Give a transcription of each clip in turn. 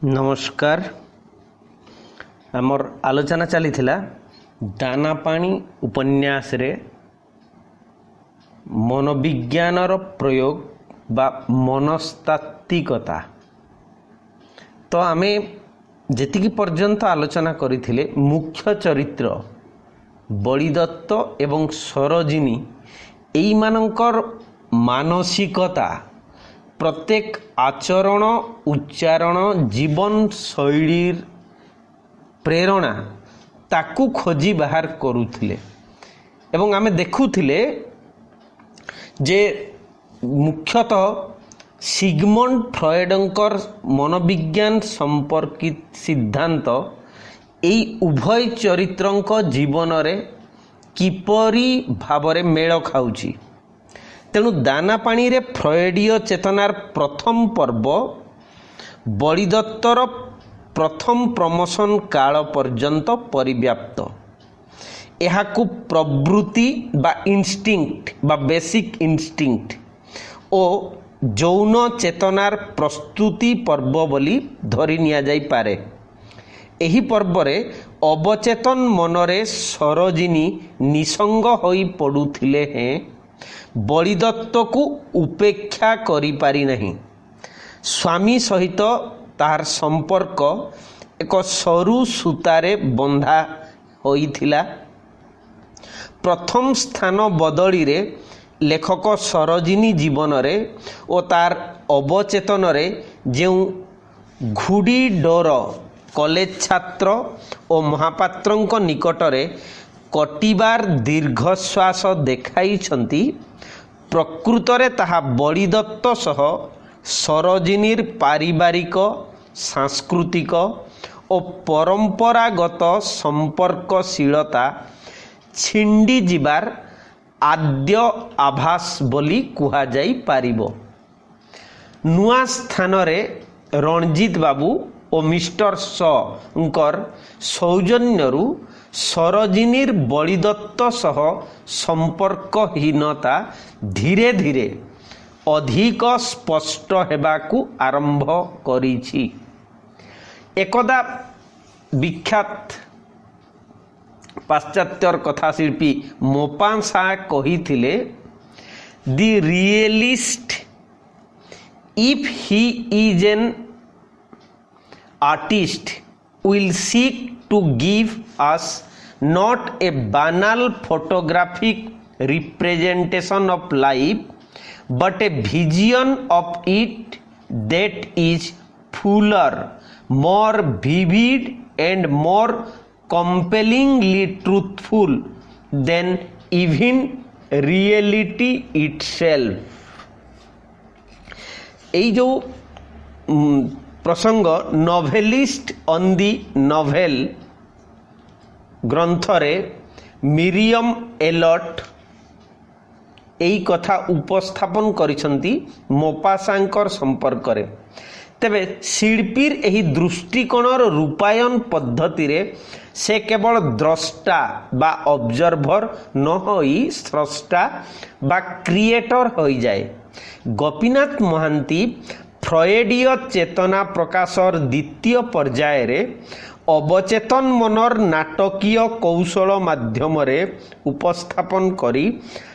नमस्कार। आमर आलोचना चली दाना पानी उपन्यास रे मनोविज्ञानर प्रयोग बा मनस्तात्विकता। तो आमे जेतिकी पर्यंत आलोचना करिथिले मुख्य चरित्र बलिदत्त एवं सरोजिनी एई मानकर मानसिकता प्रत्येक आचरण उच्चारण जीवन शैलीर प्रेरणा ताकू खोजी बाहर करुथिले एवं आमे देखुथिले जे मुख्यतः सिगमंड फ्रॉयडंकर मनोविज्ञान संपर्कित सिद्धांत एई उभय चरित्रंक जीवन रे किपरि भावरे मेल खाउची। तेणु दाना पानी रे फ्रॉयडीय चेतनार प्रथम पर्व बलिदत्तर प्रथम प्रमोशन काल पर्यंत परिव्याप्त। एहाकु प्रवृत्ति बा इंस्टिंक्ट बा बेसिक इंस्टिंक्ट ओ जौन चेतनार प्रस्तुति पर्व बोली धरि निया जाई पारे। एही पर्व रे अवचेतन मनरे सरोजिनी निसंग होई पडुथिले हैं बलिदत्त को उपेक्षा करि पारि नहीं। स्वामी सहित तार संपर्क एक सरू सूतारे बंधा होइथिला। प्रथम स्थान बदली रे लेखक सरोजिनी जीवन रे ओ तार अवचेतन रे जेउ घुड़ी डोर कॉलेज छात्र और महापात्रंक निकटरे कटिबार दीर्घश्वास देखाई छंती प्रकृतरे ताहा बलिदत्त सह सरोजिनीर पारिवारिक सांस्कृतिक और परंपरागत संपर्कशीलता छिंडी जिबार आद्य आभास बोली कुहा जाई पारिबो। नुआ स्थान रे रणजीत बाबू और मिस्टर शंकर सौजन्यरु सरोजिनीर बलिदत्त सह संपर्कहीनता धीरे धीरे अधिक स्पष्ट हेबाकू आरंभ करिछि। एकदा विख्यात पाश्चात्यर कथाशिल्पी मोपासा कहिथिले the realist if he is an artist will seek to give us not a banal photographic representation of life but a vision of it that is fuller, more vivid and more compellingly truthful than even reality itself। এই जो प्रसंग novelist on the novel ग्रंथरे Miriam Allott एई कथा उपस्थापन करिसंती मोपासांकर संपर्क रे। तेबे शिल्पीर एही दृष्टिकोणर रूपायन पद्धति रे से केवल द्रष्टा बा ऑब्जर्वर न होई स्रष्टा बा क्रिएटर होई जाए। गोपीनाथ महांती फ्रॉयडीय चेतना प्रकाशर द्वितीय पर्याय रे अवचेतन मनर नाटकीय कौशल माध्यम रे उपस्थापन करी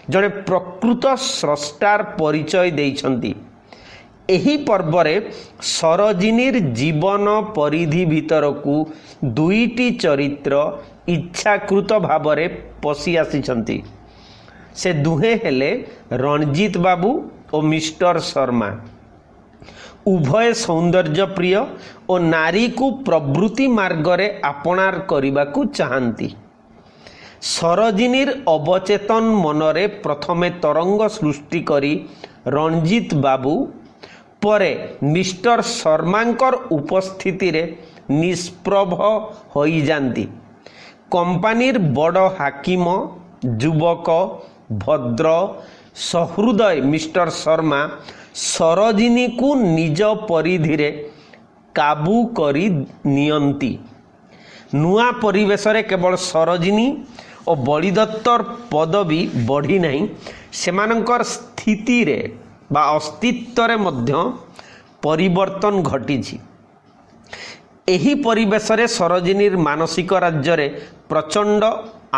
जड़े प्रकृत स्रष्टार परिचय देइछंती। एही पर्व रे सरोजिनीर जीवन परिधि भितरकू दुईटी चरित्र इच्छाकृत भाव रे पसी आसीछंती। से दुहे हेले रणजीत बाबू और मिस्टर शर्मा। उभय सौंदर्य प्रिय और नारी को प्रवृत्ति मार्ग रे आपणार करिबाकू चाहंती। सरोजिनीर अवचेतन मनरे प्रथमे तरंग सृष्टि करी रणजीत बाबू परे मिस्टर शर्मांकर उपस्थिति रे निष्प्रभ होई जांती। कंपानीर बड़ हाकिम युवक भद्र सहृदय मिस्टर शर्मा सरोजिनी को निज परिधि रे काबू करी नियंती। नुआ परिवेश रे केवल सरोजिनी और बलिदत्तर पदवी बढ़ी नहीं, सेमानंकर स्थिति रे बा अस्तित्व रे मध्य परिवर्तन घटी। ଏହି ପରିବେଶରେ ସରୋଜିନୀର ମାନସିକ ରାଜ୍ୟରେ ପ୍ରଚଣ୍ଡ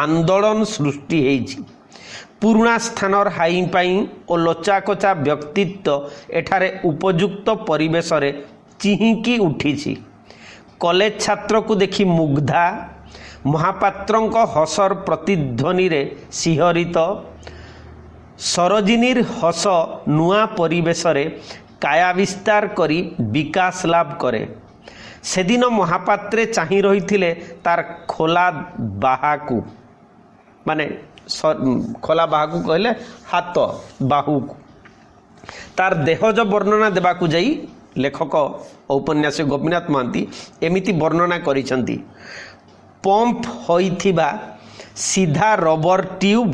ଆନ୍ଦୋଳନ ସୃଷ୍ଟି ହୋଇଛି। ପୁରୁଣା ସ୍ଥାନର ହାଇଁପାଇଁ ଓ ଲୋଚାକୋଚା ବ୍ୟକ୍ତିତ୍ୱ ଏଠାରେ ଉପଯୁକ୍ତ ପରିବେଶରେ ଚିହିଁକି ଉଠିଛି। କଲେଜ ଛାତ୍ରକୁ ଦେଖି ମୁଗ୍ଧା, ମହାପାତ୍ରଙ୍କ ହସର ପ୍ରତିଧ୍ୱନିରେ ଶିହରିତ। ସରୋଜିନୀର ହସ ନୂଆ ପରିବେଶରେ କାୟା ବିସ୍ତାର କରି ବିକାଶ ଲାଭ କରେ। ସେଦିନ ମହାପାତ୍ରେ ଚାହିଁ ରହିଥିଲେ ତାର ଖୋଲା ବାହାକୁ, ମାନେ ଖୋଲା ବାହାକୁ କହିଲେ ହାତ ବାହୁକୁ। ତାର ଦେହଜ ବର୍ଣ୍ଣନା ଦେବାକୁ ଯାଇ ଲେଖକ ଔପନ୍ୟାସିକ ଗୋପୀନାଥ ମହାନ୍ତି ଏମିତି ବର୍ଣ୍ଣନା କରିଛନ୍ତି। ପମ୍ପ ହୋଇଥିବା ସିଧା ରବର ଟ୍ୟୁବ୍,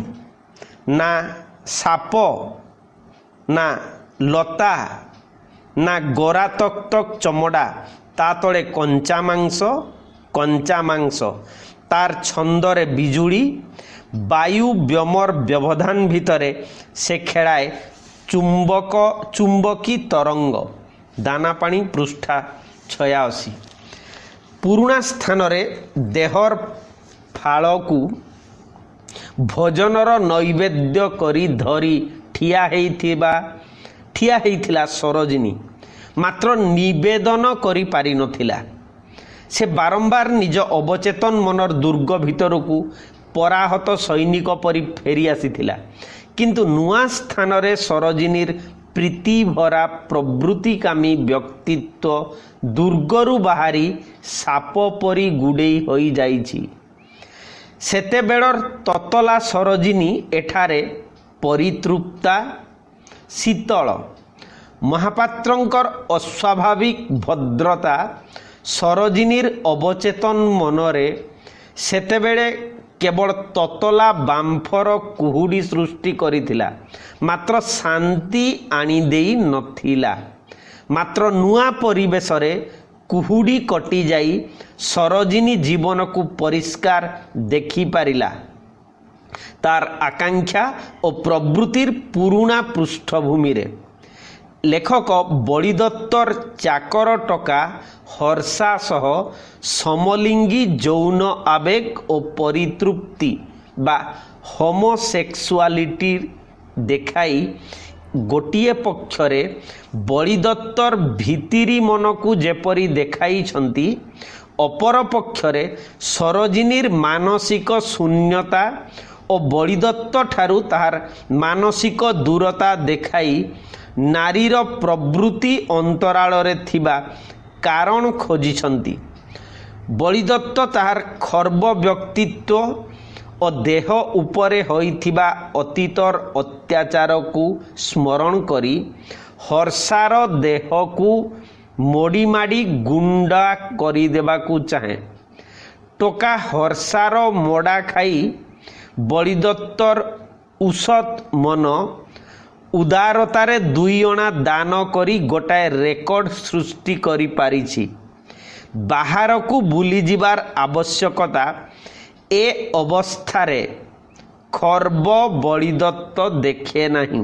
ନା ସାପ, ନା ଲତା, ନା ଗୋରା ତକ୍ ତକ୍ ଚମଡ଼ା, ତା ତଳେ କଞ୍ଚା ମାଂସ, ତାର ଛନ୍ଦରେ ବିଜୁଳି, ବାୟୁ ବ୍ୟୋମର ବ୍ୟବଧାନ ଭିତରେ ସେ ଖେଳାଏ ଚୁମ୍ବକୀ ତରଙ୍ଗ। ଦାନାପାଣି ପୃଷ୍ଠା 86। ପୁରୁଣା ସ୍ଥାନରେ ଦେହର ଫାଳକୁ ଭୋଜନର ନୈବେଦ୍ୟ କରି ଧରି ଠିଆ ହେଇଥିଲା ସରୋଜିନୀ, ମାତ୍ର ନିବେଦନ କରିପାରିନଥିଲା। ସେ ବାରମ୍ବାର ନିଜ ଅବଚେତନ ମନର ଦୁର୍ଗ ଭିତରକୁ ପରାହତ ସୈନିକ ପରି ଫେରି ଆସିଥିଲା। କିନ୍ତୁ ନୂଆ ସ୍ଥାନରେ ସରୋଜିନୀର ପ୍ରୀତିଭରା ପ୍ରବୃତ୍ତିକାମୀ ବ୍ୟକ୍ତିତ୍ୱ ଦୁର୍ଗରୁ ବାହାରି ସାପ ପରି ଗୁଡ଼େଇ ହୋଇଯାଇଛି। ସେତେବେଳର ତତଲା ସରୋଜିନୀ ଏଠାରେ ପରିତୃପ୍ତା, ଶୀତଳ। ମହାପାତ୍ରଙ୍କର ଅସ୍ୱାଭାବିକ ଭଦ୍ରତା ସରୋଜିନୀର ଅବଚେତନ ମନରେ ସେତେବେଳେ କେବଳ ତତଲା ବାମ୍ଫର କୁହୁଡ଼ି ସୃଷ୍ଟି କରିଥିଲା, ମାତ୍ର ଶାନ୍ତି ଆଣିଦେଇ ନଥିଲା। ମାତ୍ର ନୂଆ ପରିବେଶରେ କୁହୁଡ଼ି କଟିଯାଇ ସରୋଜିନୀ ଜୀବନକୁ ପରିଷ୍କାର ଦେଖିପାରିଲା। ତାର ଆକାଂକ୍ଷା ଓ ପ୍ରବୃତ୍ତିର ପୁରୁଣା ପୃଷ୍ଠଭୂମିରେ। ଲେଖକ ବଳିଦତ୍ତର ଚାକର ଟକା ହର୍ଷା ସହ ସମଲିଙ୍ଗୀ ଯୌନ ଆବେଗ ଓ ପରିତୃପ୍ତି ବା ହୋମୋସେକ୍ସୁଆଲିଟି ଦେଖାଇ ଗୋଟିଏ ପକ୍ଷରେ ବଳିଦତ୍ତର ଭିତିରି ମନକୁ ଯେପରି ଦେଖାଇଛନ୍ତି, ଅପର ପକ୍ଷରେ ସରୋଜିନୀର ମାନସିକ ଶୂନ୍ୟତା ଓ ବଳିଦତ୍ତ ଠାରୁ ତାହାର ମାନସିକ ଦୂରତା ଦେଖାଇ ନାରୀର ପ୍ରବୃତ୍ତି ଅନ୍ତରାଳରେ ଥିବା କାରଣ ଖୋଜିଛନ୍ତି। ବଳିଦତ୍ତ ତାହାର ଖର୍ବ ବ୍ୟକ୍ତିତ୍ୱ ଓ ଦେହ ଉପରେ ହୋଇଥିବା ଅତୀତର ଅତ୍ୟାଚାରକୁ ସ୍ମରଣ କରି ହର୍ଷାର ଦେହକୁ ମୋଡ଼ିମାଡ଼ି ଗୁଣ୍ଡା କରିଦେବାକୁ ଚାହେଁ। ଟୋକା ହର୍ଷାର ମୋଡ଼ା ଖାଇ ବଳିଦତ୍ତର ଉଷତ ମନ ଉଦାରତାରେ 2 ଅଣା ଦାନ କରି ଗୋଟାଏ ରେକର୍ଡ ସୃଷ୍ଟି କରିପାରିଛି। ବାହାରକୁ ବୁଲିଯିବାର ଆବଶ୍ୟକତା ଏ ଅବସ୍ଥାରେ ଖର୍ବ ବଳିଦତ୍ତ ଦେଖେ ନାହିଁ।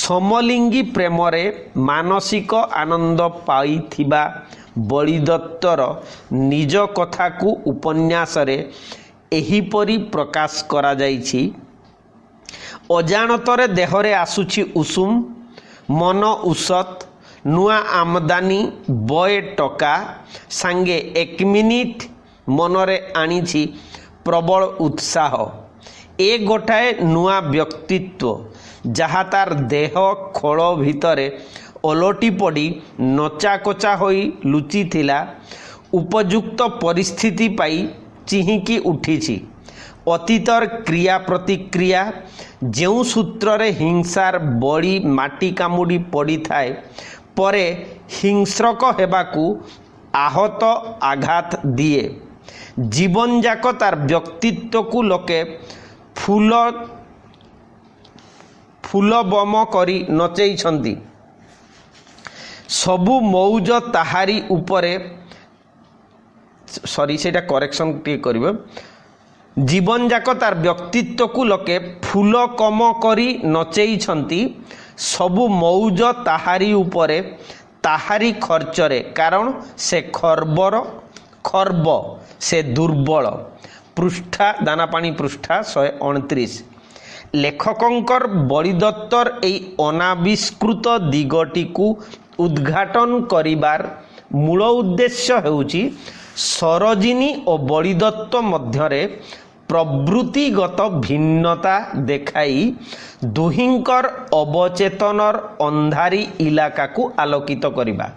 ସମଲିଙ୍ଗୀ ପ୍ରେମରେ ମାନସିକ ଆନନ୍ଦ ପାଇଥିବା ବଳିଦତ୍ତର ନିଜ କଥାକୁ ଉପନ୍ୟାସରେ ଏହିପରି ପ୍ରକାଶ କରାଯାଇଛି। ଅଜାଣତରେ ଦେହରେ ଆସୁଛି ଉଷୁମ, ମନ ଉଷତ, ନୂଆ ଆମଦାନୀ ବଏ ଟକା ସାଙ୍ଗେ 1 ମିନିଟ ମନରେ ଆଣିଛି ପ୍ରବଳ ଉତ୍ସାହ। ଏ ଗୋଟାଏ ନୂଆ ବ୍ୟକ୍ତିତ୍ୱ, ଯାହା ତାର ଦେହ ଖୋଳ ଭିତରେ ଓଲଟି ପଡ଼ି ନଚାକୋଚା ହୋଇ ଲୁଚିଥିଲା, ଉପଯୁକ୍ତ ପରିସ୍ଥିତି ପାଇ ଚିହିଁକି ଉଠିଛି। ଅତୀତର କ୍ରିୟା ପ୍ରତିକ୍ରିୟା ଯେଉଁ ସୂତ୍ରରେ ହିଂସାର ବଳି ମାଟି କାମୁଡ଼ି ପଡ଼ିଥାଏ, ପରେ ହିଂସ୍ରକ ହେବାକୁ ଆହତ ଆଘାତ ଦିଏ। ଜୀବନଯାକ ତାର ବ୍ୟକ୍ତିତ୍ୱକୁ ଲୋକେ ଫୁଲବମ କରି ନଚେଇଛନ୍ତି। ସବୁ ମଉଜ ତାହାରି ଉପରେ, ସେଇଟା କରେକ୍ସନ୍ ଟିକେ କରିବେ। ଜୀବନଯାକ ତାର ବ୍ୟକ୍ତିତ୍ୱକୁ ଲୋକେ ଫୁଲକମ କରି ନଚେଇଛନ୍ତି। ସବୁ ମଉଜ ତାହାରି ଉପରେ, ତାହାରି ଖର୍ଚ୍ଚରେ, କାରଣ ସେ ଖର୍ବ ସେ ଦୁର୍ବଳ। ପୃଷ୍ଠା ଦାନାପାଣି ପୃଷ୍ଠା 129। ଲେଖକଙ୍କର ବଳିଦତ୍ତର ଏହି ଅନାବିଷ୍କୃତ ଦିଗଟିକୁ ଉଦ୍ଘାଟନ କରିବାର ମୂଳ ଉଦ୍ଦେଶ୍ୟ ହେଉଛି ସରୋଜିନୀ ଓ ବଳିଦତ୍ତ ମଧ୍ୟରେ ପ୍ରବୃତ୍ତିଗତ ଭିନ୍ନତା ଦେଖାଇ ଦୁହିଁଙ୍କର ଅବଚେତନର ଅନ୍ଧାରୀ ଇଲାକାକୁ ଆଲୋକିତ କରିବା।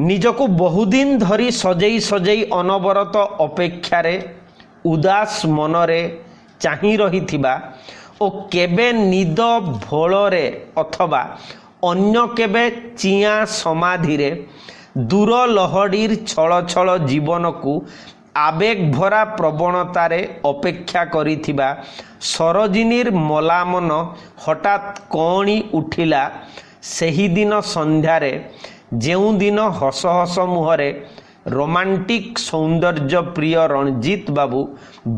ନିଜକୁ ବହୁଦିନ ଧରି ସଜେଇ ସଜେଇ ଅନବରତ ଅପେକ୍ଷାରେ ଉଦାସ ମନରେ ଚାହିଁ ରହିଥିବା ଓ କେବେ ନିଦ ଭୋଳରେ ଅଥବା ଅନ୍ୟ କେବେ ଚିଆଁ ସମାଧିରେ ଦୂର ଲହଡ଼ିର ଛଳ ଛଳ ଜୀବନକୁ ଆବେଗ ଭରା ପ୍ରବଣତାରେ ଅପେକ୍ଷା କରିଥିବା ସରୋଜିନୀର ମଲାମନ ହଠାତ୍ କଅଣି ଉଠିଲା ସେହିଦିନ ସନ୍ଧ୍ୟାରେ, ଯେଉଁଦିନ ହସ ହସ ମୁହଁରେ ରୋମାଣ୍ଟିକ୍ ସୌନ୍ଦର୍ଯ୍ୟ ପ୍ରିୟ ରଣଜିତ ବାବୁ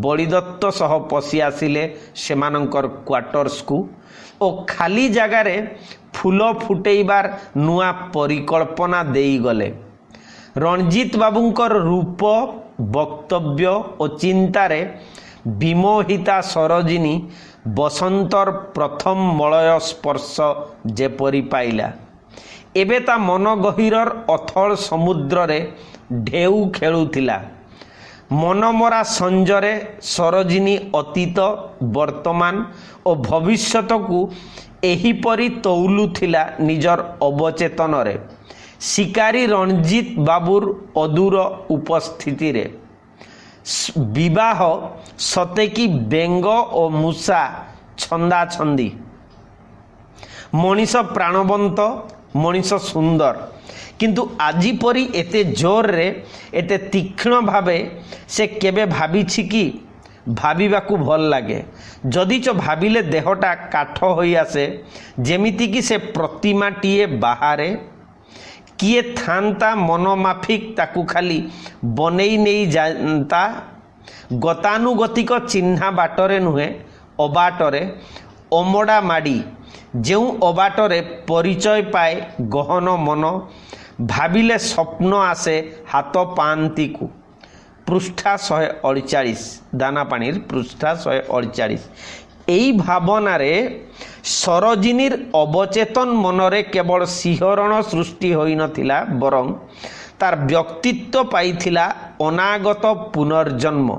ବଳିଦତ୍ତ ସହ ପଶି ଆସିଲେ ସେମାନଙ୍କର କ୍ୱାର୍ଟର୍ସକୁ ଓ ଖାଲି ଜାଗାରେ ଫୁଲ ଫୁଟେଇବାର ନୂଆ ପରିକଳ୍ପନା ଦେଇଗଲେ। ରଣଜିତ ବାବୁଙ୍କର ରୂପ, ବକ୍ତବ୍ୟ ଓ ଚିନ୍ତାରେ ବିମୋହିତା ସରୋଜିନୀ ବସନ୍ତର ପ୍ରଥମ ମଳୟ ସ୍ପର୍ଶ ଯେପରି ପାଇଲା, ଏବେ ତା ମନ ଗହୀରର ଅଥଳ ସମୁଦ୍ରରେ ଢେଉ ଖେଳୁଥିଲା। ମନମରା ସଞ୍ଜରେ ସରୋଜିନୀ ଅତୀତ, ବର୍ତ୍ତମାନ ଓ ଭବିଷ୍ୟତକୁ ଏହିପରି ତଉଲୁଥିଲା ନିଜର ଅବଚେତନରେ ଶିକାରୀ ରଣଜିତ ବାବୁର ଅଦୂର ଉପସ୍ଥିତିରେ। ବିବାହ ସତେକି ବେଙ୍ଗ ଓ ମୂଷା ଛନ୍ଦାଛନ୍ଦି। ମଣିଷ ପ୍ରାଣବନ୍ତ, ମଣିଷ ସୁନ୍ଦର, କିନ୍ତୁ ଆଜି ପରି ଏତେ ଜୋରରେ, ଏତେ ତୀକ୍ଷ୍ଣ ଭାବେ ସେ କେବେ ଭାବିଛି କି? ଭାବିବାକୁ ଭଲ ଲାଗେ, ଯଦିଚ ଭାବିଲେ ଦେହଟା କାଠ ହୋଇ ଆସେ, ଯେମିତିକି ସେ ପ୍ରତିମାଟିଏ ବାହାରେ। କିଏ ଥାନ୍ତା ମନ ମାଫିକ ତାକୁ ଖାଲି ବନେଇ ନେଇ ଯାଆନ୍ତା। ଗତାନୁଗତିକ ଚିହ୍ନା ବାଟରେ ନୁହେଁ, ଅବାଟରେ ଅମଡ଼ା ମାଡ଼ି, ଯେଉଁ ଅବାଟରେ ପରିଚୟ ପାଏ ଗହନ ମନ, ଭାବିଲେ ସ୍ୱପ୍ନ ଆସେ ହାତ ପାଆନ୍ତିକୁ। ପୃଷ୍ଠା 148 ଦାନାପାଣିର ପୃଷ୍ଠା 148। ଏହି ଭାବନାରେ ସରୋଜିନୀର ଅବଚେତନ ମନରେ କେବଳ ଶିହରଣ ସୃଷ୍ଟି ହୋଇନଥିଲା, ବରଂ ତାର ବ୍ୟକ୍ତିତ୍ୱ ପାଇଥିଲା ଅନାଗତ ପୁନର୍ଜନ୍ମ।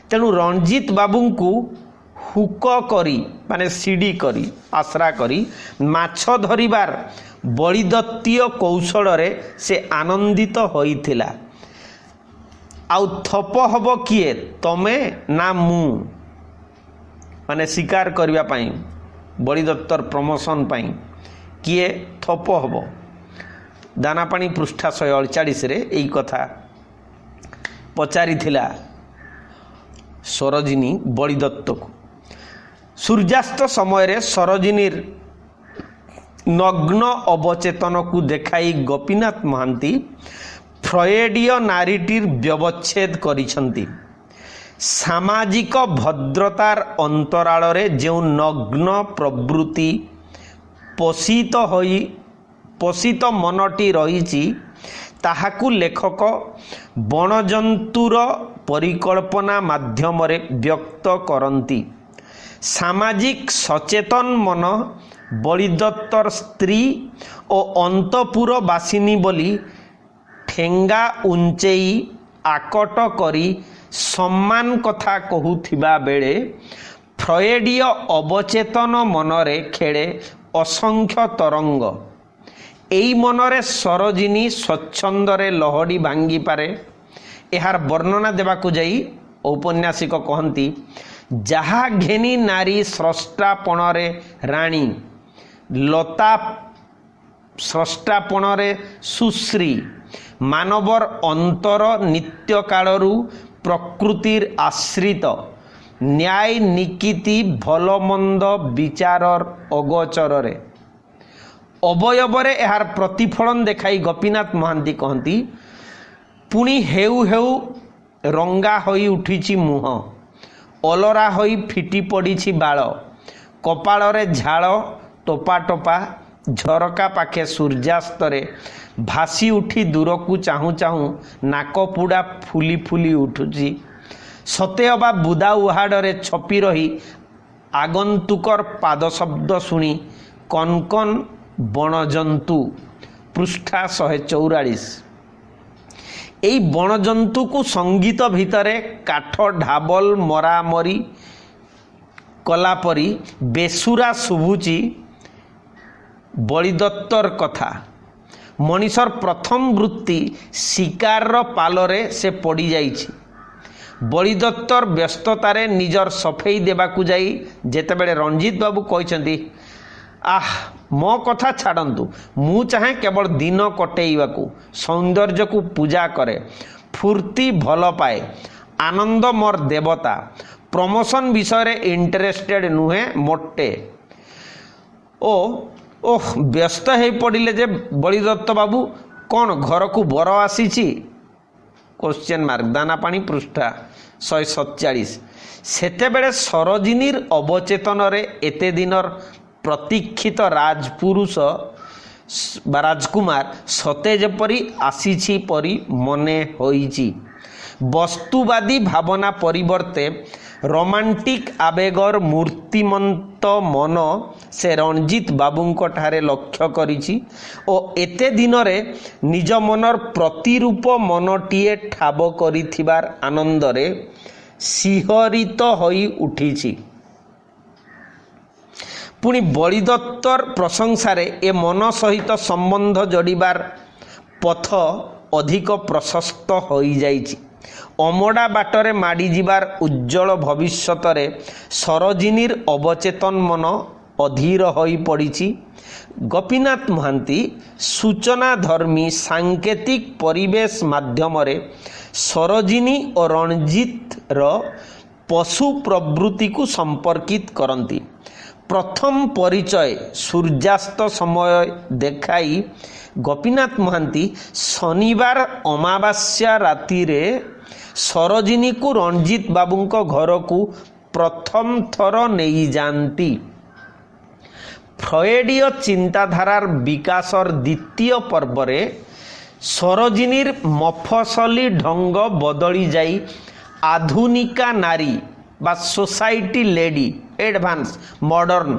ତେଣୁ ରଣଜିତ ବାବୁଙ୍କୁ ହୁକ କରି, ମାନେ ସିଡ଼ି କରି, ଆଶ୍ରା କରି ମାଛ ଧରିବାର ବଳିଦତ୍ତୀୟ କୌଶଳରେ ସେ ଆନନ୍ଦିତ ହୋଇଥିଲା। ଆଉ ଥପ ହେବ କିଏ, ତମେ ନା ମୁଁ? ମାନେ ଶିକାର କରିବା ପାଇଁ, ବଳିଦତ୍ତର ପ୍ରମୋଶନ ପାଇଁ କିଏ ଥପ ହେବ? ଦାନାପାଣି ପୃଷ୍ଠା 148ରେ ଏହି କଥା ପଚାରିଥିଲା ସରୋଜିନୀ ବଳିଦତ୍ତକୁ। ସୂର୍ଯ୍ୟାସ୍ତ ସମୟରେ ସରୋଜିନୀର ନଗ୍ନ ଅବଚେତନକୁ ଦେଖାଇ ଗୋପୀନାଥ ମହାନ୍ତି ଫ୍ରଏଡୀୟ ନାରୀଟିର ବ୍ୟବଚ୍ଛେଦ କରିଛନ୍ତି। ସାମାଜିକ ଭଦ୍ରତାର ଅନ୍ତରାଳରେ ଯେଉଁ ନଗ୍ନ ପ୍ରବୃତ୍ତି ପୋଷିତ ମନଟି ରହିଛି, ତାହାକୁ ଲେଖକ ବଣଜନ୍ତୁର ପରିକଳ୍ପନା ମାଧ୍ୟମରେ ବ୍ୟକ୍ତ କରନ୍ତି। ସାମାଜିକ ସଚେତନ ମନ ବଳିଦତ୍ତର ସ୍ତ୍ରୀ ଓ ଅନ୍ତପୁର ବାସିନୀ ବୋଲି ଠେଙ୍ଗା ଉଞ୍ଚେଇ ଆକଟ କରି ସମ୍ମାନ କଥା କହୁଥିବା ବେଳେ, ଫ୍ରଏଡୀୟ ଅବଚେତନ ମନରେ ଖେଳେ ଅସଂଖ୍ୟ ତରଙ୍ଗ। ଏଇ ମନରେ ସରୋଜିନୀ ସ୍ୱଚ୍ଛନ୍ଦରେ ଲହଡ଼ି ଭାଙ୍ଗିପାରେ। ଏହାର ବର୍ଣ୍ଣନା ଦେବାକୁ ଯାଇ ଔପନ୍ୟାସିକ କହନ୍ତି, ଯାହା ଘେନି ନାରୀ ସ୍ରଷ୍ଟାପଣରେ ରାଣୀ, ଲତା ସ୍ରଷ୍ଟାପଣରେ ସୁଶ୍ରୀ, ମାନବର ଅନ୍ତର ନିତ୍ୟକାଳରୁ ପ୍ରକୃତିର ଆଶ୍ରିତ, ନ୍ୟାୟ ନିକିତି ଭଲ ମନ୍ଦ ବିଚାରର ଅଗୋଚରରେ। ଅବୟବରେ ଏହାର ପ୍ରତିଫଳନ ଦେଖାଇ ଗୋପୀନାଥ ମହାନ୍ତି କହନ୍ତି, ପୁଣି ହେଉ ହେଉ ରଙ୍ଗା ହୋଇ ଉଠିଛି ମୁହଁ, ଅଲରା ହୋଇ ଫିଟି ପଡ଼ିଛି ବାଳ, କପାଳରେ ଝାଳ ଟୋପା ଟୋପା, ଝରକା ପାଖେ ସୂର୍ଯ୍ୟାସ୍ତରେ ଭାସି ଉଠି ଦୂରକୁ ଚାହୁଁ ଚାହୁଁ ନାକପୁଡ଼ା ଫୁଲି ଫୁଲି ଉଠୁଛି। ସତେ ଅବା ବୁଦା ଉହାଡ଼ରେ ଛପି ରହି ଆଗନ୍ତୁକର ପାଦ ଶବ୍ଦ ଶୁଣି କନକନ ବଣଜନ୍ତୁ। ପୃଷ୍ଠା 144। ଏଇ ବଣଜନ୍ତୁକୁ ସଙ୍ଗୀତ ଭିତରେ କାଠ ଢାବଲ ମରାମରି କଲାପରି ବେସୁରା ଶୁଭୁଛି ବଳିଦତ୍ତର କଥା। ମଣିଷର ପ୍ରଥମ ବୃତ୍ତି ଶିକାରର ପାଲରେ ସେ ପଡ଼ିଯାଇଛି। ବଳିଦତ୍ତର ବ୍ୟସ୍ତତାରେ ନିଜର ସଫେଇ ଦେବାକୁ ଯାଇ ଯେତେବେଳେ ରଞ୍ଜିତ ବାବୁ କହିଛନ୍ତି, ମୋ କଥା ଛାଡ଼ନ୍ତୁ, ମୁଁ ଚାହେଁ କେବଳ ଦିନ କଟେଇବାକୁ, ସୌନ୍ଦର୍ଯ୍ୟକୁ ପୂଜା କରେ, ଫୁର୍ତ୍ତି ଭଲ ପାଏ, ଆନନ୍ଦ ମୋର ଦେବତା, ପ୍ରମୋସନ୍ ବିଷୟରେ ଇଣ୍ଟରେଷ୍ଟେଡ୍ ନୁହେଁ ମୋଟେ। ବ୍ୟସ୍ତ ହେଇ ପଡ଼ିଲେ ଯେ ବଳିଦତ୍ତ ବାବୁ, କ'ଣ ଘରକୁ ବର ଆସିଛି? ଦାନାପାଣି ପୃଷ୍ଠା 147। ସେତେବେଳେ ସରୋଜିନୀର ଅବଚେତନରେ ଏତେ ଦିନର ପ୍ରତୀକ୍ଷିତ ରାଜପୁରୁଷ ବା ରାଜକୁମାର ସତେ ଯେପରି ଆସିଛି ପରି ମନେ ହୋଇଛି। ବସ୍ତୁବାଦୀ ଭାବନା ପରିବର୍ତ୍ତେ ରୋମାଣ୍ଟିକ୍ ଆବେଗର ମୂର୍ତ୍ତିମନ୍ତ ମନ ସେ ରଞ୍ଜିତ ବାବୁଙ୍କଠାରେ ଲକ୍ଷ୍ୟ କରିଛି ଓ ଏତେ ଦିନରେ ନିଜ ମନର ପ୍ରତିରୂପ ମନଟିଏ ଠାବ କରିଥିବାର ଆନନ୍ଦରେ ଶିହରିତ ହୋଇ ଉଠିଛି। ପୁଣି ବଳିଦତ୍ତର ପ୍ରଶଂସାରେ ଏ ମନ ସହିତ ସମ୍ବନ୍ଧ ଯୋଡ଼ିବାର ପଥ ଅଧିକ ପ୍ରଶସ୍ତ ହୋଇଯାଇଛି। ଅମଡ଼ା ବାଟରେ ମାଡ଼ିଯିବାର ଉଜ୍ଜଳ ଭବିଷ୍ୟତରେ ସରୋଜିନୀର ଅବଚେତନ ମନ ଅଧୀର ହୋଇ ପଡ଼ିଛି। ଗୋପୀନାଥ ମହାନ୍ତି ସୂଚନାଧର୍ମୀ ସାଙ୍କେତିକ ପରିବେଶ ମାଧ୍ୟମରେ ସରୋଜିନୀ ଓ ରଣଜିତର ପଶୁ ପ୍ରବୃତ୍ତିକୁ ସମ୍ପର୍କିତ କରନ୍ତି। ପ୍ରଥମ ପରିଚୟ ସୂର୍ଯ୍ୟାସ୍ତ ସମୟ ଦେଖାଇ ଗୋପୀନାଥ ମହାନ୍ତି ଶନିବାର ଅମାବାସ୍ୟା ରାତିରେ ସରୋଜିନୀକୁ ରଞ୍ଜିତ ବାବୁଙ୍କ ଘରକୁ ପ୍ରଥମ ଥର ନେଇଯାଆନ୍ତି। ଫ୍ରଏଡୀୟ ଚିନ୍ତାଧାରାର ବିକାଶର ଦ୍ୱିତୀୟ ପର୍ବରେ ସରୋଜିନୀର ମଫସଲି ଢଙ୍ଗ ବଦଳି ଯାଇ ଆଧୁନିକା ନାରୀ ବା ସୋସାଇଟି ଲେଡି ଏଡଭାନ୍ସ ମଡର୍ଣ୍ଣ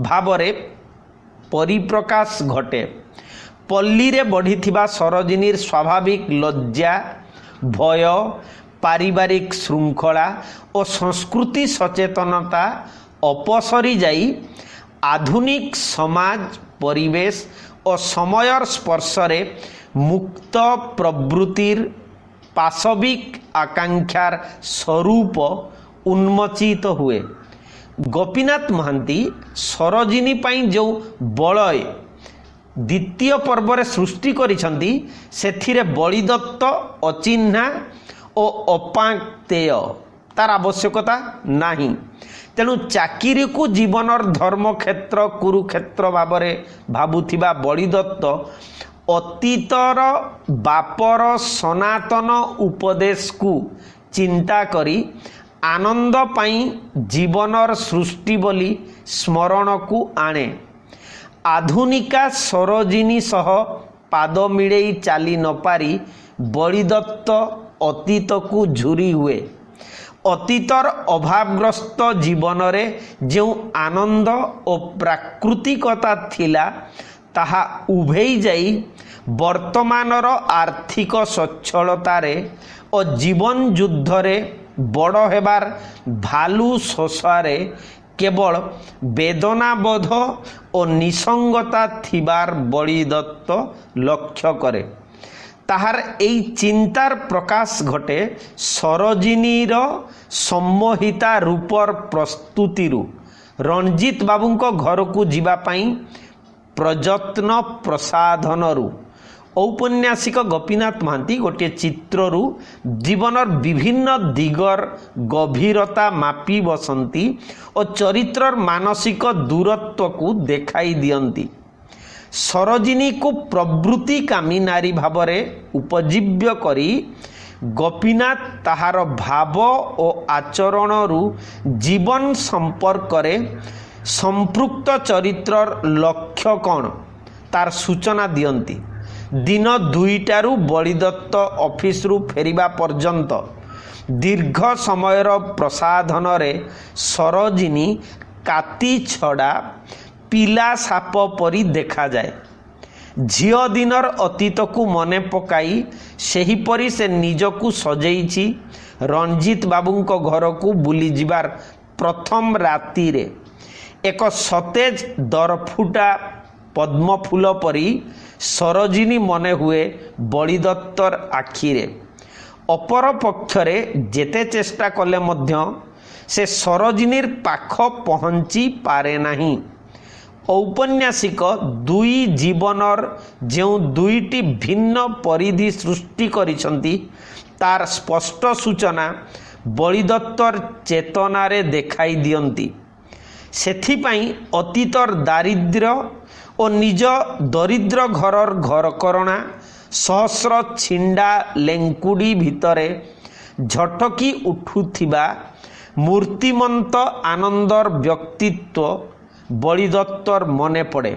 ଭାବରେ ପରିପ୍ରକାଶ ଘଟେ। ପଲ୍ଲୀରେ ବଢ଼ିଥିବା ସରୋଜିନୀର ସ୍ୱାଭାବିକ ଲଜ୍ଜା, ଭୟ, ପାରିବାରିକ ଶୃଙ୍ଖଳା ଓ ସଂସ୍କୃତି ସଚେତନତା ଅପସରି ଯାଇ ଆଧୁନିକ ସମାଜ ପରିବେଶ ଓ ସମୟର ସ୍ପର୍ଶରେ ମୁକ୍ତ ପ୍ରବୃତ୍ତିର ପାଶବିକ ଆକାଂକ୍ଷାର ସ୍ୱରୂପ ଉନ୍ମୋଚିତ ହୁଏ। ଗୋପୀନାଥ ମହାନ୍ତି ସରୋଜିନୀ ପାଇଁ ଯେଉଁ ବଳୟ ଦ୍ୱିତୀୟ ପର୍ବରେ ସୃଷ୍ଟି କରିଛନ୍ତି, ସେଥିରେ ବଳିଦତ୍ତ ଅଚିହ୍ନା ଓ ଅପାଂକ୍ତେୟ, ତାର ଆବଶ୍ୟକତା ନାହିଁ। ତେଣୁ ଚାକିରିକୁ ଜୀବନର ଧର୍ମକ୍ଷେତ୍ର କୁରୁକ୍ଷେତ୍ର ଭାବରେ ଭାବୁଥିବା ବଳିଦତ୍ତ ଅତୀତର ବାପର ସନାତନ ଉପଦେଶକୁ ଚିନ୍ତା କରି ଆନନ୍ଦ ପାଇଁ ଜୀବନର ସୃଷ୍ଟି ବୋଲି ସ୍ମରଣକୁ ଆଣେ। ଆଧୁନିକା ସରୋଜିନୀ ସହ ପାଦ ମିଳେଇ ଚାଲି ନପାରି ବଳିଦତ୍ତ ଅତୀତକୁ ଝୁରି ହୁଏ। ଅତୀତର ଅଭାବଗ୍ରସ୍ତ ଜୀବନରେ ଯେଉଁ ଆନନ୍ଦ ଓ ପ୍ରାକୃତିକତା ଥିଲା, ତାହା ଉଭେଇ ଯାଇ ବର୍ତ୍ତମାନର ଆର୍ଥିକ ସ୍ୱଚ୍ଛଳତାରେ ଓ ଜୀବନ ଯୁଦ୍ଧରେ ବଡ଼ ହେବାର ଭାଲୁ ଶୋଷାରେ କେବଳ ବେଦନାବୋଧ ଓ ନିସଙ୍ଗତା ଥିବାର ବଳିଦତ୍ତ ଲକ୍ଷ୍ୟ କରେ। ତାହାର এই ଚିନ୍ତାର ପ୍ରକାଶ ଘଟେ ସରୋଜିନୀର ସମ୍ମୋହିତା ରୂପର ପ୍ରସ୍ତୁତିରୁ। ରଞ୍ଜିତ ବାବୁଙ୍କ ଘରକୁ ଯିବା ପାଇଁ ପ୍ରଯତ୍ନ ପ୍ରସାଧନରୁ। ଔପନ୍ୟାସିକ ଗୋପୀନାଥ ମହାନ୍ତି ଗୋଟିଏ ଚିତ୍ରରୁ ଜୀବନର ବିଭିନ୍ନ ଦିଗର ଗଭୀରତା ମାପି ବସନ୍ତି ଓ ଚରିତ୍ରର ମାନସିକ ଦୂରତ୍ୱକୁ ଦେଖାଇ ଦିଅନ୍ତି। ସରୋଜିନୀକୁ ପ୍ରବୃତ୍ତିକାମୀ ନାରୀ ଭାବରେ ଉପଜୀବ୍ୟ କରି ଗୋପୀନାଥ ତାହାର ଭାବ ଓ ଆଚରଣରୁ ଜୀବନ ସମ୍ପର୍କରେ ସମ୍ପୃକ୍ତ ଚରିତ୍ରର ଲକ୍ଷ୍ୟ କ'ଣ तार सूचना दियंती। दिन 2टारू बलिदत्त ऑफिसरू फेरिबा पर्यंत दीर्घ समयर प्रसाधन रे सरोजिनी काती छड़ा पिला साप परी देखा जाए। झियो दिनर अतीत को मने पकाई सेहीपरी से निजकू सजेइछि रंजीत बाबूंको घर को बुली जिबार प्रथम राति रे एक सतेज दरफुटा पद्म फूल परी सरोजिनी मने हुए बलिदत्तर आखिरे। अपर पक्षरे जेते चेष्टा कले मध्य से सरोजिनीर पाख पहुँची पारे नहीं। औपन्यासिक दुई जीवनर जो दुईटी भिन्न परिधि सृष्टि करिसंती तार स्पष्ट सूचना बलिदत्तर चेतनारे देखाई दियंती। सेथिपाई अतीतर दारिद्र्य और निज दरिद्र घरर घरकरणा सहस्र छिंडा लेंकुड़ी भितरे झटकी उठुथिबा मूर्तिमंत आनंदर व्यक्तित्व बलिदत्तर मने पड़े।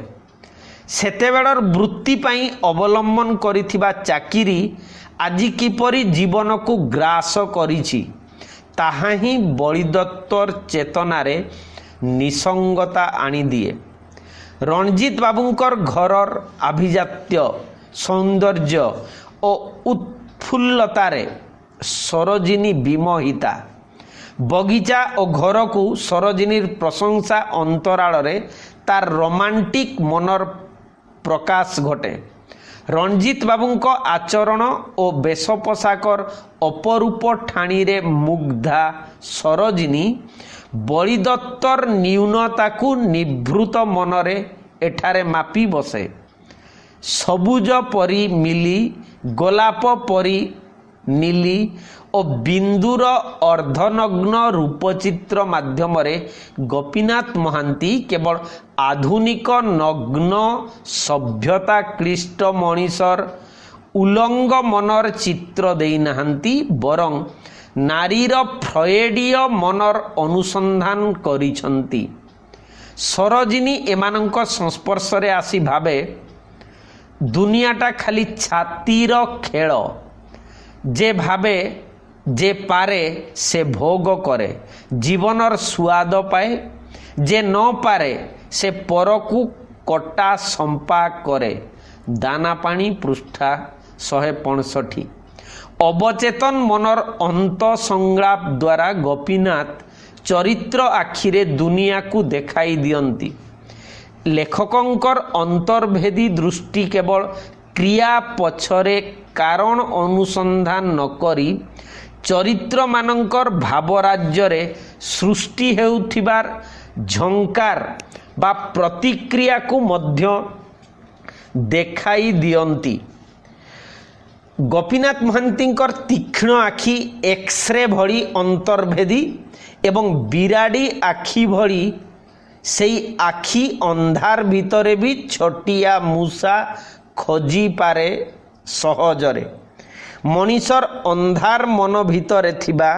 सेतेबेलर वृत्ति पाई अवलंबन करिथिबा चाकिरी आजि किपरि जीवन को ग्रास करिछि ताहा ही बलिदत्तर चेतनारे निसंगता आनी दिए। रणजीत बाबूंकर घरर आभिजात्य सौंदर्य और उत्फुल्लतारे सरोजिनी विमोहिता। बगीचा और घर को सरोजिनीर प्रशंसा अंतराल रे तार रोमांटिक मनर प्रकाश घटे। रणजीत बाबूंको आचरण और बेश पोशाकर अपरूप ठाणी रे मुग्धा सरोजिनी बलिदत्तर न्यूनता को निभृत मनरे एठारे मापी बसे। सबुज परी मिली गोलाप परी नीली और बिंदुर अर्धनग्न रूपचित्र माध्यम गोपीनाथ महांती केवल आधुनिक नग्न सभ्यता क्लिष्ट मनीषर उलंग मनर चित्र देई नाहंती बरं नारीर फ्रयडीय मनर अनुसंधान करिसंती। सरोजिनी एमानंक संस्पर्श रे आसी भावे दुनियाटा खाली छातीर खेल। जे भावे जे पारे से भोग करे जीवनर स्वाद पाए, जे न पारे से परकू कटा संपा करे। दाना पानी पृष्ठा 165। अवचेतन मनर अंत संग्राप द्वारा गोपीनाथ चरित्र आखिरे दुनिया को देखाई दियंती। लेखकंकर अंतर्भेदी दृष्टि केवल क्रिया पछरे कारण अनुसंधान न करी चरित्र मानंकर भावराज्य रे सृष्टि हेउथिबार झंकार बा प्रतिक्रिया को मध्य देखाई दियंती। गोपीनाथ महांतींकर तीक्ष्ण आखि एक्सरे भली अंतर्भेदी एवं बिराड़ी आखि भली सेई आखि अंधार भितरे भी छोटिया मूसा खोजी पारे सहजरे। मनीषर अंधार मन भितरे थिबा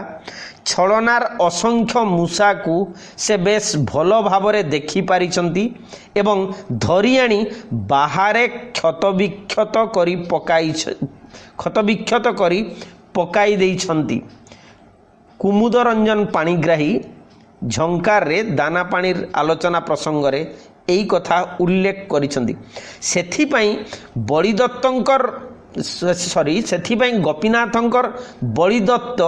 छलनार असंख्य मूसा को से बेस भलो भावरे देखि पारिछंती एवं धरी आनी बाहारे क्षतविक्षत करी पकाई देइछंती। कुमुद रंजन पाणिग्राही झंकार रे दाना पानीर आलोचना प्रसंग रे एई कथा उल्लेख करिछंती। सेथिपाई बलिदत्तंकर सेथिपाई गोपीनाथंकर बलिदत्त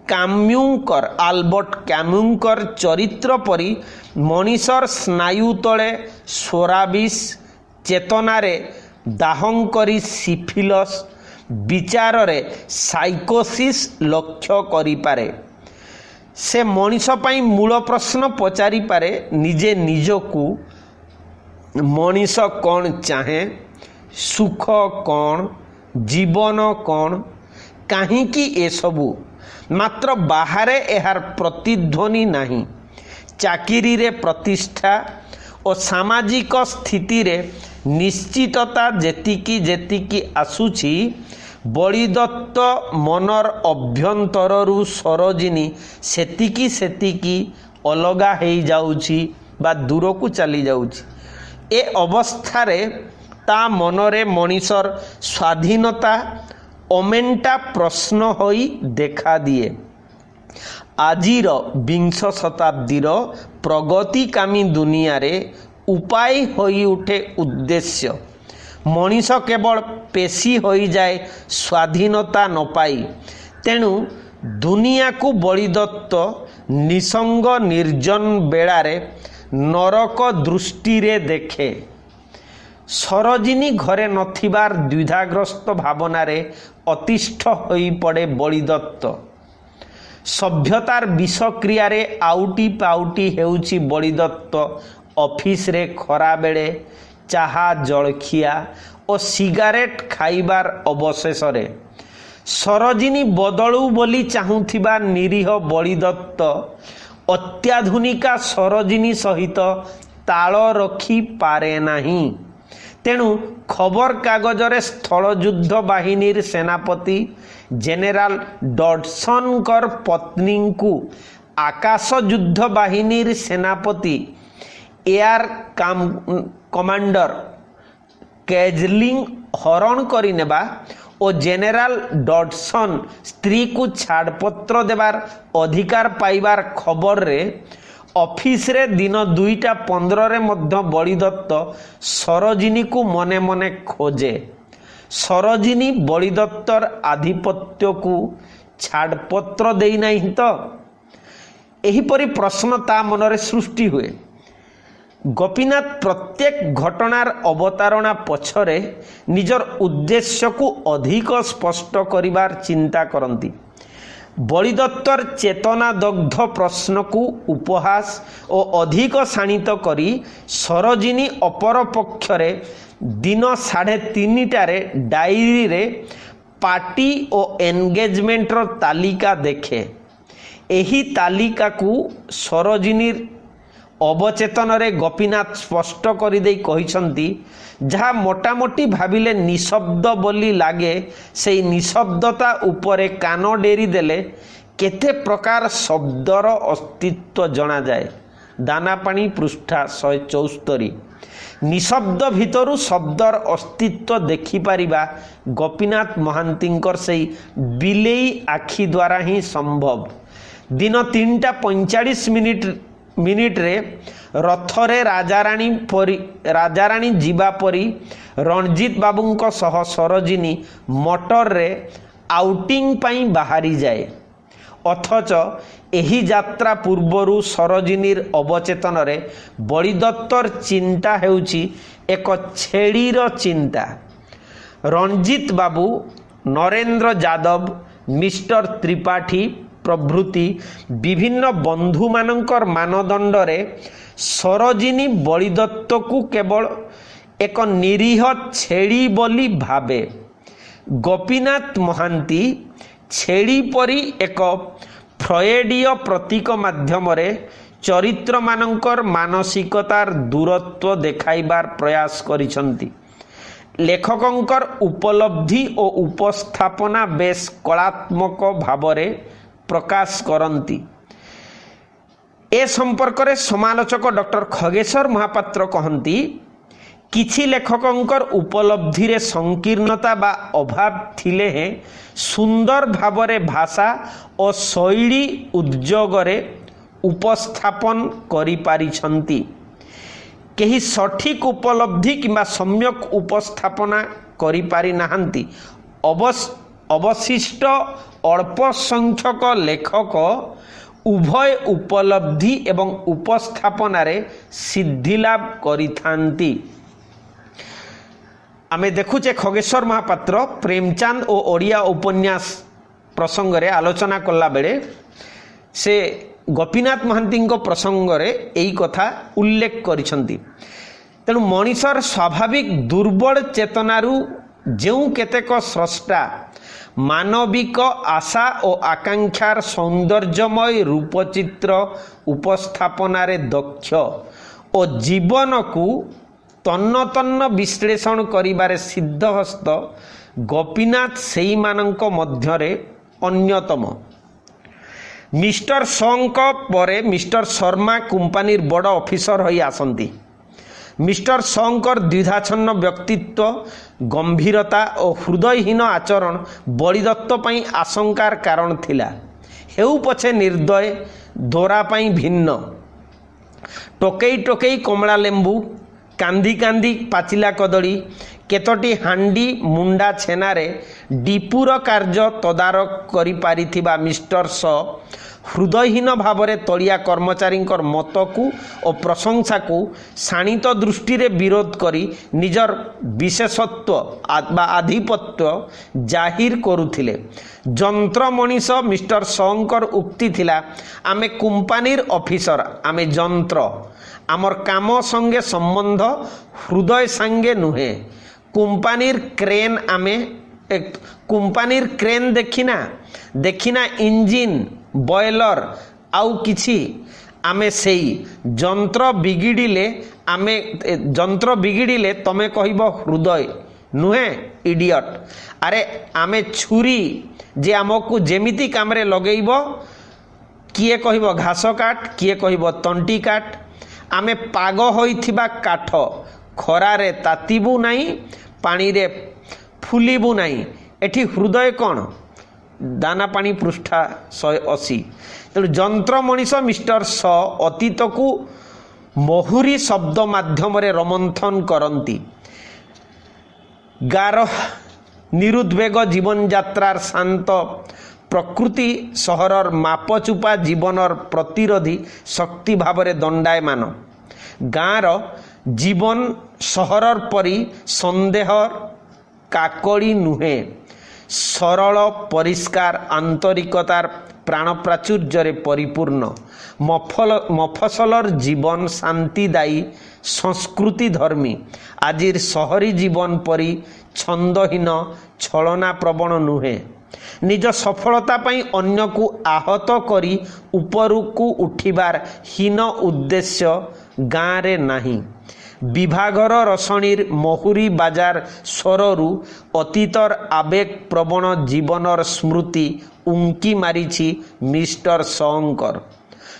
काम्यूंकर आल्बर्ट काम्यूंकर चरित्र परी मनीषर स्नायु तले सोराबिस चेतनारे दाहंकरी सिफिलस विचार रे साइकोसिस लक्ष्य करि पारे। से मनीष पाई मूल प्रश्न पचारि पारे निजे निजकू मनीष कौन चाहे, सुख कौन, जीवन कौन, काहींकी ए सबू मात्र बाहरे एहार प्रतिध्वनि नाही। चाकिरी रे प्रतिष्ठा और सामाजिक स्थिति रे निश्चितता जेतिकी जेतिकी आसुची बलिदत्त मनर अभ्यंतररू सरोजिनी सेतिकी सेतिकी अलगा हेई जाउची बा दूर को चली जाउची। ए अवस्थारे ता मनरे मनीषर स्वाधीनता अमेंटा प्रश्न होई देखा दिए। आजिर विंश शताब्दीर प्रगतिकामी दुनिया रे उपाय होई उठे उद्देश्य। मनीष केवल पेशी होई जाए स्वाधीनता न पाई, तेणु दुनिया को बलिदत्त निसंग निर्जन बेड़ारे नरक दृष्टि रे देखे। सरोजिनी घरे नथिबार द्विधाग्रस्त भावनारे अतिष्ठ होई पड़े बलिदत्त। सभ्यतार विषक्रिया रे आउटी पाउटी हेउची बलिदत्त ऑफिस रे खरा बेले चाहा जलखिया और सिगारेट खाइबार अवशेष रे सरोजिनी बदलू बोली चाहूथिबा निरीह बलिदत्त अत्याधुनिका सरोजिनी सहित ताल रखी पारे नाही। तेणु खबर कागजरे स्थल युद्ध बाहिनीर सेनापति जेनेराल डडसन कर पत्नी को आकाश युद्ध बाहिनीर सेनापति एयर कमांडर कैजलिंग हरण करि नेबा और जेनेराल डडसन स्त्री को छाड़पत्र देवार अधिकार पाइबार खबर रे ऑफिस रे दिन 2:15 रे मध्य बलिदत्त सरोजिनी को मने मने खोजे। सरोजिनी बलिदत्तर आधिपत्य को छाड़पत्र देई नहीं तो एहीपरि प्रश्न ता मनरे सृष्टि हुए। गोपीनाथ प्रत्येक घटनार अवतारणा पछरे निजर उद्देश्य को अधिक स्पष्ट करिबार चिंता करती। बलिदत्तर चेतना दग्ध प्रश्न को उपहास और अधिक शाणित करी सरोजिनी अपर पक्षरे दिन 3:30 डायरी रे पार्टी और एंगेजमेंटर तालिका देखे। एही तालिका को सरोजिनी अवचेतन रे गोपीनाथ स्पष्ट कर दे कहिसंती, जहाँ मोटामोटी भाविले निशब्द बोली लागे से निशब्दता उपरे कान डेरी देले केते प्रकार शब्दर अस्तित्व जना जाए। दानापाणी पृष्ठा 174। निशब्द भितरु शब्दर अस्तित्व देखिपारिबा गोपीनाथ महांतींकर से बिलेई आखि द्वारा ही संभव। दिन 3:45 मिनिट्रे रथरे राजाराणी जीवा परी रणजीत बाबूंको सह सरोजिनी मोटर रे आउटिंग पाई बाहरी जाए। अथच एही यात्रा पूर्वरु सरोजिनीर अवचेतन रे बलिदत्तर चिंता हेउची एक छेड़ीर चिंता। रणजीत बाबू, नरेंद्र यादव, मिस्टर त्रिपाठी प्रभृति विभिन्न बंधु मानकर मानदंड रे सरोजिनी बलिदत्त को केवल एक निरीह छेड़ी बोली भावे। गोपीनाथ महांती छेड़ी परी एक फ्रॉयडीय प्रतीक माध्यम रे चरित्र मानकर मानसिकतार दूरत्व देखाइबार प्रयास करिसंती। लेखकंकर उपलब्धि और उपस्थापना बेस कलात्मक भावरे प्रकाश करती। ए संपर्क रे समालोचक डॉक्टर खगेश्वर महापात्र कहती, किछि लेखकंकर उपलब्धि रे संकीर्णता बा अभाव थिले हैं सुंदर भावरे भाषा और शैली उद्योगरे उपस्थापन करि पारिछंती। केही सठिक उपलब्धि किंबा सम्यक उपस्थापना करि पारि नाहंती। अवशिष्ट अल्प संख्यक लेखक उभय उपलब्धि एवं उपस्थापन सिद्धिलाभ करिथांती। आमे देखुचे खगेश्वर महापात्र प्रेमचंद और ओडिया उपन्यास प्रसंग रे आलोचना कला बेले से गोपीनाथ महांती प्रसंग रे एई कथा उल्लेख करिसंती। तेणु मनीषर स्वाभाविक दुर्बल चेतनारू जेउ केतेक स्रष्टा मानविक आशा और आकांक्षार सौंदर्यमय रूपचित्र उपस्थापनारे दक्ष और जीवन को तन्न तन्न विश्लेषण करिबारे सिद्धहस्त गोपीनाथ सेई मानक मध्यरे अन्यतम। मिस्टर शंक परे मिस्टर शर्मा कंपानीर बड़ ऑफिसर होई आसंती। मिस्टर शंकर द्विधाछन्न व्यक्तित्व गंभीरता और हृदयहीन आचरण बलिदत्त पई आशंकार कारण थिला। हेउ पछे निर्दय दोरा पई भिन्न टोकेई टोकेई कमला लेंबू कांदी कांदी पाचिला कदली केतोटी हांडी मुंडा छेनारे डीपुर कार्य तदारक करि पारिथिबा मिस्टर स हृदयहीन भावरे तलिया कर्मचारी मत को और प्रशंसा को शाणित दृष्टि रे विरोध करी निजर विशेषत्व आधिपत्य जाहिर करुथिले। जंत्र मनीष मिस्टर शंकर उक्ति थिला आमे कंपनीर ऑफिसर आमे जंत्र आमर काम संगे संबंध हृदय संगे नुहे। कंपनीर क्रेन आमे कंपनीर क्रेन देखिना इंजिन बॉयलर आउ किछि आमे सेई जंत्र बिगिड़िले तमे कहबो हृदय नुहे इडियट। अरे आमे छुरी जे आमको जेमिति कामरे लगेइबो किए कहबो घास काट किए कहबो तंटी काट। आमे पाग होइथिबा काठ खरारे तातिबु नाही पानी रे फुलिबु नाही। एठी हृदय कौन दाना पानी पृष्ठा 180। तेणु जंत्र मनीष मिस्टर स अतीत को महुरी शब्द माध्यम रोमंथन करती। गार निरुद्वेग जीवन यात्रार शांत प्रकृति सहरर मापचुपा जीवनर प्रतिरोधी शक्ति भावरे दंडायमान। गाँर जीवन सहरर परी संदेहर काकड़ी नुहे। सरल परिष्कार आंतरिकतार प्राण प्राचुर्य परिपूर्ण मफसलर जीवन शांतिदायी संस्कृति धर्मी। आजिर शहरी जीवन परी छंदहीन छलना प्रवण नुहे। निज सफलता पई अन्य को आहत करी उपरकू उठिबार हीन उद्देश्य गाँरे नाही। विभागर रसणीर महुरी बाजार स्वररू अतीतर आवेग प्रवण जीवनर स्मृति उंकी मारिछि मिस्टर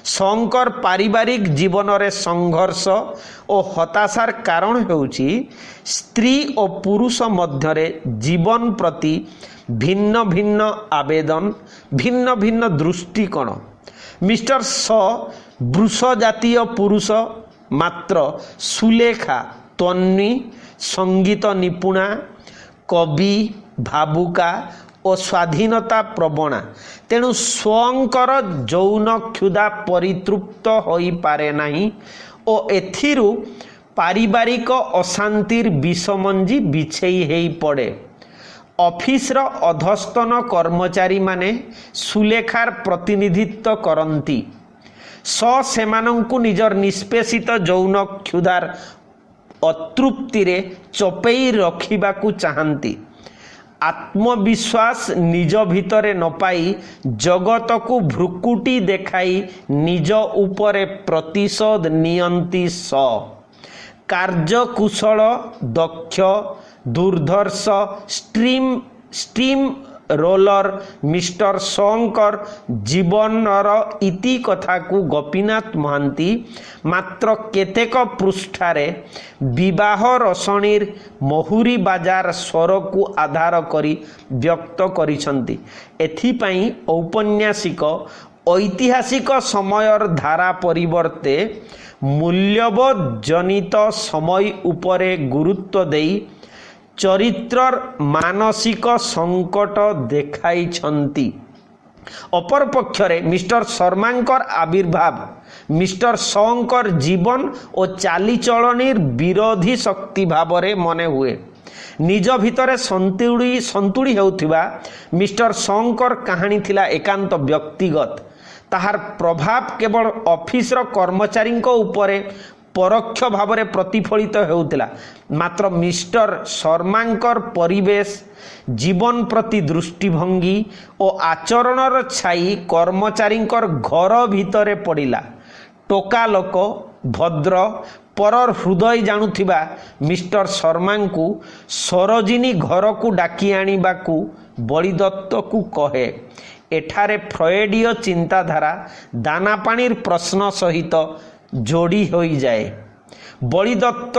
शंकर पारिवारिक जीवन रे संघर्ष और हताशार कारण हेउछि स्त्री और पुरुष मध्यरे जीवन प्रति भिन्न भिन्न आवेदन भिन्न भिन्न दृष्टिकोण। मिस्टर स वृष जातीय पुरुष मात्र सुलेखा तन्वी संगीत निपुणा कवि भावुका और स्वाधीनता प्रवणा। तेणु स्वंकर यौन क्षुधा परितृप्त होई पारे नाही और एथिरु पारिवारिक अशांतिर विषमंजी बिछेई हेई पड़े। ऑफिसर अधस्तन कर्मचारी माने सुलेखार प्रतिनिधित्व करती। सेमानंकु निजर निष्पेषित यौन क्षुधार अतृप्ति रे चपेई रखिबाकू चाहती। आत्मविश्वास निज भितरे न पाई जगत को भ्रुकुटी देखाई निज उपरे प्रतिशोध नियंती। कार्यकुशल दक्ष दुर्धर्ष स्ट्रीम रोलर मिस्टर शंकर जीवनर इति कथा को गोपीनाथ महांती मात्र केतेक पृष्ठारे विवाह रसणीर महुरी बाजार स्वर को आधार करी व्यक्त करिसंती। एथिपाई औपन्यासिक ऐतिहासिक समयर धारा परिवर्ते मूल्यबोध जनित समय उपरे गुरुत्व देई चरित्रर मानसिक संकट देखाई छंती। अपर पक्षरे मिस्टर शर्मांकर आविर्भाव मिस्टर शंकर जीवन और चालीचलनीर विरोधी शक्ति भावरे मने हुए। निज भितरे संतुड़ी हेउथिबा मिस्टर शंकर कहानी थिला एकांत व्यक्तिगत। ताहार प्रभाव केवल ऑफिसर कर्मचारी उपरे परोक्ष भावरे प्रतिफलित हेउतिला। मात्र मिस्टर शर्मांकर परिवेश जीवन प्रति दृष्टिभंगी और आचरणर छाई कर्मचारींकर घर भितरे पड़िला। टोका लोक भद्र परर हृदय जानुथिबा मिस्टर शर्मा को सरोजिनी घर को डाकी आनिबाकू बलिदत्त को कहे। एठारे फ्रॉयडीय चिंताधारा दाना पानीर प्रश्न सहित जोड़ी होई जाए। बलिदत्त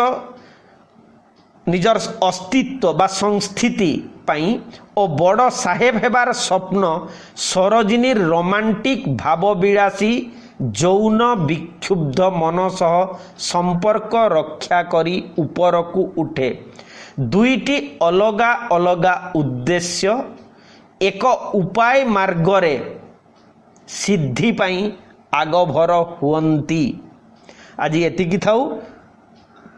निजर अस्तित्व बा संस्थिति पाई और बड़ साहेब हेबार स्वप्न सरोजिनी रोमांटिक भावविलासी जौन विक्षुब्ध मन सह संपर्क रक्षा करी ऊपर को उठे। दुईटी अलगा अलगा उद्देश्य एक उपाय मार्गरे सिद्धि पाई आगभर हुअंती। आज एतिकी थाउ,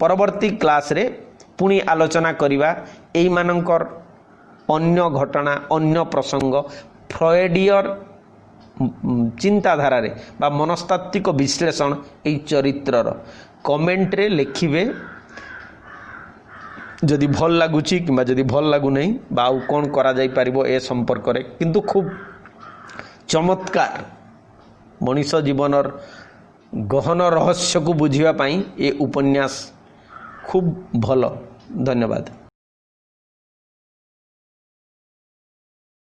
परवर्ती क्लास रे पुणी आलोचना करिबा एई मानकर अन्य घटना अन्य प्रसंग फ्रॉयडियर चिंताधारा रे बा मनस्तात्विक विश्लेषण एई चरित्रर कमेंट रे लिखिबे जदि भल लागुची किंबा जदि भल लागु नहीं बा आउ कोन करा जाई परिबो ए संपर्क रे। किंतु खूब चमत्कार मनीष जीवनर गहन रहस्य को बुझिबा पाई ए उपन्यास खूब भल। धन्यवाद।